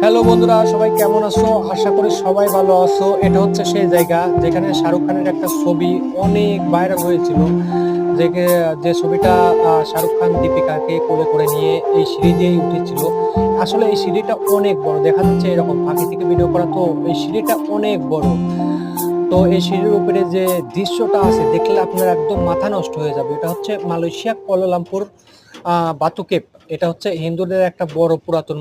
Hello বন্ধুরা, সবাই কেমন আছো? আশা করি সবাই ভালো আছো। এটা হচ্ছে সেই জায়গা যেখানে শাহরুখ খানের একটা ছবি অনেক ভাইরাল হয়েছিল। যে যে ছবিটা শাহরুখ খান দীপিকাকে কোলে করে নিয়ে এই সিঁড়ি দিয়েই উঠেছিল। আসলে এই সিঁড়িটা অনেক বড়, দেখা যাচ্ছে এরকম ফাঁকি থেকে ভিডিও করা, তো এই সিঁড়িটা অনেক বড়। তো এই সিঁড়ির উপরে যে দৃশ্যটা আছে দেখলে আপনার একদম মাথা নষ্ট হয়ে যাবে। এটা হচ্ছে মালয়েশিয়া কুয়ালালামপুর বাতু কেভ। এটা হচ্ছে হিন্দুদের একটা বড় পুরাতন